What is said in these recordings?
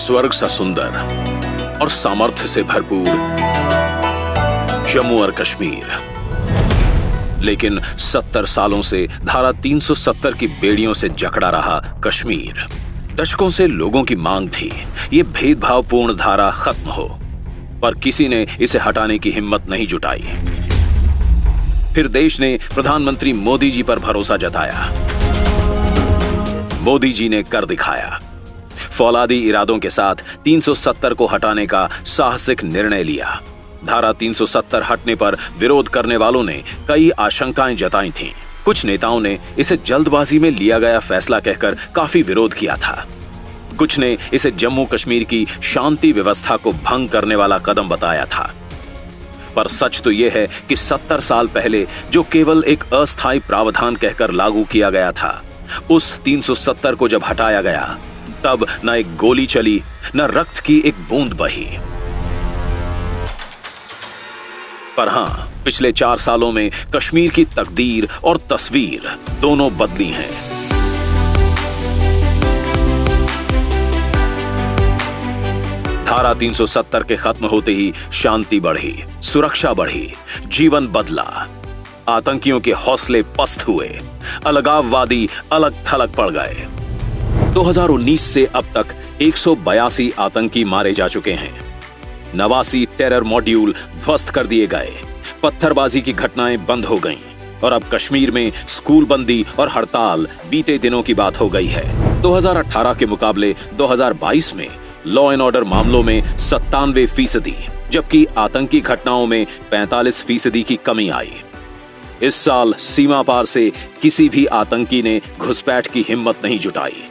स्वर्ग सा सुंदर और सामर्थ्य से भरपूर जम्मू और कश्मीर, लेकिन 70 सालों से धारा 370 की बेड़ियों से जकड़ा रहा कश्मीर। दशकों से लोगों की मांग थी ये भेदभावपूर्ण धारा खत्म हो, पर किसी ने इसे हटाने की हिम्मत नहीं जुटाई। फिर देश ने प्रधानमंत्री मोदी जी पर भरोसा जताया। मोदी जी ने कर दिखाया। फौलादी इरादों के साथ 370 को हटाने का साहसिक निर्णय लिया। धारा 370 हटने पर विरोध करने वालों ने कई आशंकाएं जताई थीं। कुछ नेताओं ने इसे जल्दबाजी में लिया गया फैसला कहकर काफी विरोध किया था। कुछ ने इसे जम्मू कश्मीर की शांति व्यवस्था को भंग करने वाला कदम बताया था। पर सच तो यह है कि 70 साल पहले जो केवल एक अस्थायी प्रावधान कहकर लागू किया गया था, उस 370 को जब हटाया गया, तब न एक गोली चली, न रक्त की एक बूंद बही। पर हां, पिछले 4 सालों में कश्मीर की तकदीर और तस्वीर दोनों बदली हैं। धारा 370 के खत्म होते ही शांति बढ़ी, सुरक्षा बढ़ी, जीवन बदला। आतंकियों के हौसले पस्त हुए, अलगाववादी अलग थलग पड़ गए। 2019 से अब तक 182 आतंकी मारे जा चुके हैं। 89 टेरर मॉड्यूल ध्वस्त कर दिए गए, पत्थरबाजी की घटनाएं बंद हो गईं और अब कश्मीर में स्कूल बंदी और हड़ताल बीते दिनों की बात हो गई है। 2018 के मुकाबले 2022 में लॉ एंड ऑर्डर मामलों में 97%, जबकि आतंकी घटनाओं में 45% की कमी आई। इस साल सीमा पार से किसी भी आतंकी ने घुसपैठ की हिम्मत नहीं जुटाई।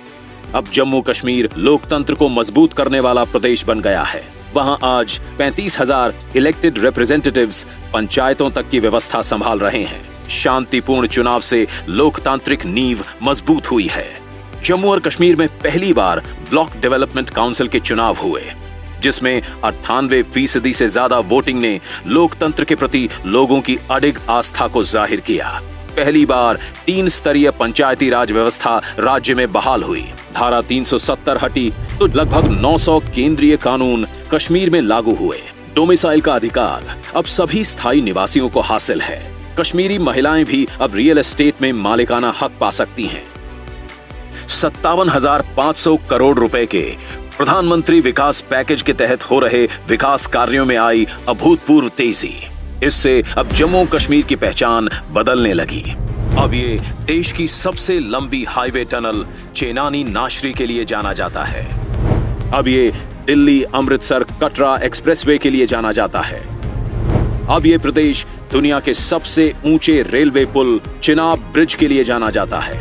अब जम्मू कश्मीर लोकतंत्र को मजबूत करने वाला प्रदेश बन गया है। वहां आज 35,000 इलेक्टेड रिप्रेजेंटेटिव्स पंचायतों तक की व्यवस्था संभाल रहे हैं। शांतिपूर्ण चुनाव से लोकतांत्रिक नींव मजबूत हुई है। जम्मू और कश्मीर में पहली बार ब्लॉक डेवलपमेंट काउंसिल के चुनाव हुए, जिसमें 98% से ज्यादा वोटिंग ने लोकतंत्र के प्रति लोगों की अडिग आस्था को जाहिर किया। पहली बार 3 स्तरीय पंचायती राज व्यवस्था राज्य में बहाल हुई। धारा 370 हटी तो लगभग 900 केंद्रीय कानून कश्मीर में लागू हुए। डोमिसाइल का अधिकार अब सभी स्थायी निवासियों को हासिल है। कश्मीरी महिलाएं भी अब रियल एस्टेट में मालिकाना हक पा सकती हैं। 57,500 करोड़ रुपए के प्रधानमंत्री विकास पैकेज के तहत हो रहे विकास कार्यों में आई अभूतपूर्व तेजी। इससे अब जम्मू कश्मीर की पहचान बदलने लगी। अब ये देश की सबसे लंबी हाईवे टनल चेनानी नाशरी के लिए जाना जाता है। अब ये दिल्ली अमृतसर कटरा एक्सप्रेसवे के लिए जाना जाता है। अब ये प्रदेश दुनिया के सबसे ऊंचे रेलवे पुल चिनाब ब्रिज के लिए जाना जाता है।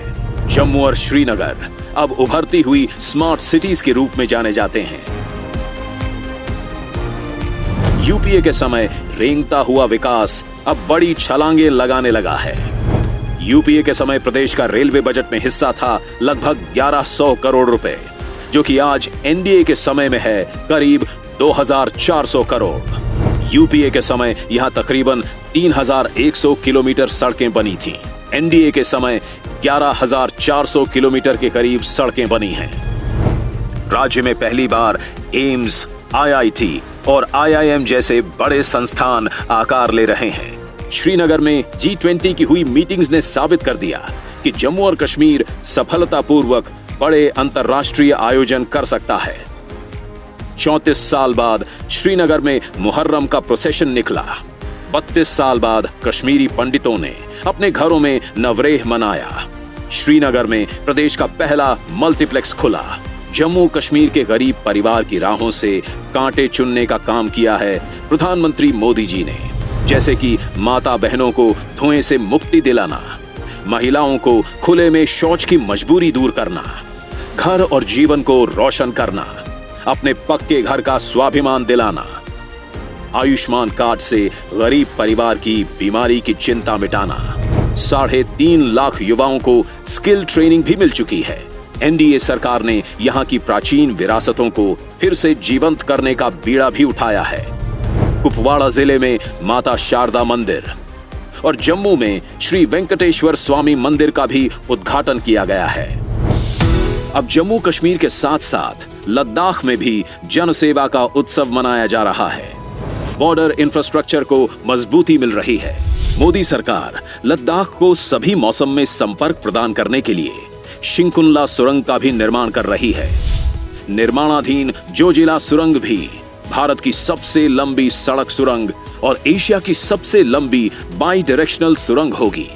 जम्मू और श्रीनगर अब उभरती हुई स्मार्ट सिटीज के रूप में जाने जाते हैं। यूपीए के समय रेंगता हुआ विकास अब बड़ी छलांगे लगाने लगा है। यूपीए के समय प्रदेश का रेलवे बजट में हिस्सा था लगभग 1100 करोड़ रुपए, जो कि आज एनडीए के समय में है करीब 2400 करोड़। यूपीए के समय यहां तकरीबन 3100 किलोमीटर सड़कें बनी थीं। एनडीए के समय 11,400 किलोमीटर के करीब सड़कें बनी हैं। राज्य में पहली बार एम्स, आईआईटी और आईआईएम जैसे बड़े संस्थान आकार ले रहे हैं। श्रीनगर में G20 की हुई मीटिंग्स ने साबित कर दिया कि जम्मू और कश्मीर सफलतापूर्वक बड़े अंतर्राष्ट्रीय आयोजन कर सकता है। 34 साल बाद श्रीनगर में मुहर्रम का प्रोसेशन निकला। 32 साल बाद कश्मीरी पंडितों ने अपने घरों में नवरेह मनाया। श्रीनगर में प्रदेश का पहला मल्टीप्लेक्स खुला। जम्मू कश्मीर के गरीब परिवार की राहों से कांटे चुनने का काम किया है प्रधानमंत्री मोदी जी ने, जैसे कि माता बहनों को धुएं से मुक्ति दिलाना, महिलाओं को खुले में शौच की मजबूरी दूर करना, घर और जीवन को रोशन करना, अपने पक्के घर का स्वाभिमान दिलाना, आयुष्मान कार्ड से गरीब परिवार की बीमारी की चिंता मिटाना। 3.5 लाख युवाओं को स्किल ट्रेनिंग भी मिल चुकी है। एनडीए सरकार ने यहां की प्राचीन विरासतों को फिर से जीवंत करने का बीड़ा भी उठाया है। कुपवाड़ा जिले में माता शारदा मंदिर और जम्मू में श्री वेंकटेश्वर स्वामी मंदिर का भी उद्घाटन किया गया है। अब जम्मू कश्मीर के साथ साथ लद्दाख में भी जनसेवा का उत्सव मनाया जा रहा है। बॉर्डर इंफ्रास्ट्रक्चर को मजबूती मिल रही है। मोदी सरकार लद्दाख को सभी मौसम में संपर्क प्रदान करने के लिए शिंकुनला सुरंग का भी निर्माण कर रही है। निर्माणाधीन जोजिला सुरंग भी भारत की सबसे लंबी सड़क सुरंग और एशिया की सबसे लंबी बाई डायरेक्शनल सुरंग होगी।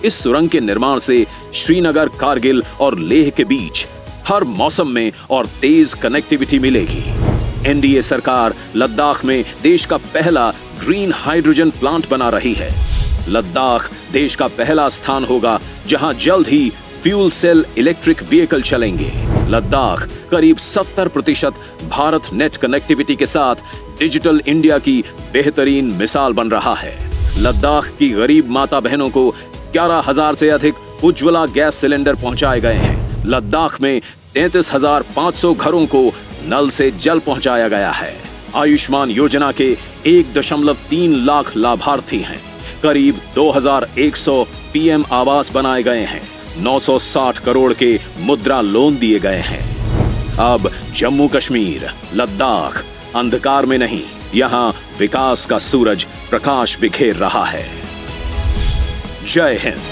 इस सुरंग के निर्माण से श्रीनगर, कारगिल और लेह के बीच हर मौसम में और तेज कनेक्टिविटी मिलेगी। एनडीए सरकार लद्दाख में देश का पहला ग्रीन हाइड्रोजन प्लांट बना रही है। लद्दाख देश का पहला स्थान होगा जहां जल्द ही फ्यूल सेल इलेक्ट्रिक व्हीकल चलेंगे। लद्दाख करीब 70% भारत नेट कनेक्टिविटी के साथ डिजिटल इंडिया की बेहतरीन मिसाल बन रहा है। लद्दाख की गरीब माता बहनों को 11,000 से अधिक उज्ज्वला गैस सिलेंडर पहुंचाए गए हैं। लद्दाख में 33,500 घरों को नल से जल पहुंचाया गया है। आयुष्मान योजना के 1.3 लाख लाभार्थी हैं। करीब 2,100 पीएम आवास बनाए गए हैं। 960 करोड़ के मुद्रा लोन दिए गए हैं। अब जम्मू कश्मीर, लद्दाख अंधकार में नहीं, यहां विकास का सूरज प्रकाश बिखेर रहा है। जय हिंद।